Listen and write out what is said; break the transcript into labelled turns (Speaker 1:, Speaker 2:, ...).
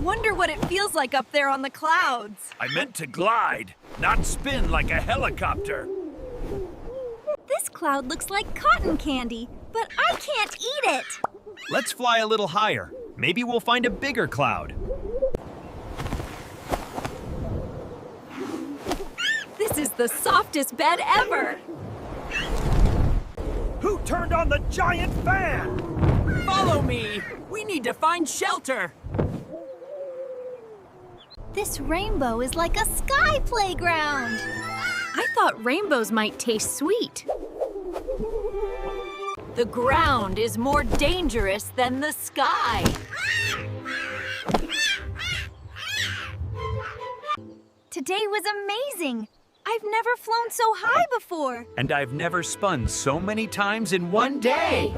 Speaker 1: wonder what it feels like up there on the clouds.
Speaker 2: I meant to glide, not spin like a helicopter.
Speaker 1: This cloud looks like cotton candy, but I can't eat it.
Speaker 2: Let's fly a little higher. Maybe we'll find a bigger cloud.
Speaker 1: This is the softest bed ever.
Speaker 2: Who turned on the giant fan?
Speaker 3: Follow me! We need to find shelter!
Speaker 1: This rainbow is like a sky playground. I thought rainbows might taste sweet. The ground is more dangerous than the sky. Today was amazing. I've never flown so high before.
Speaker 2: And I've never spun so many times in one day.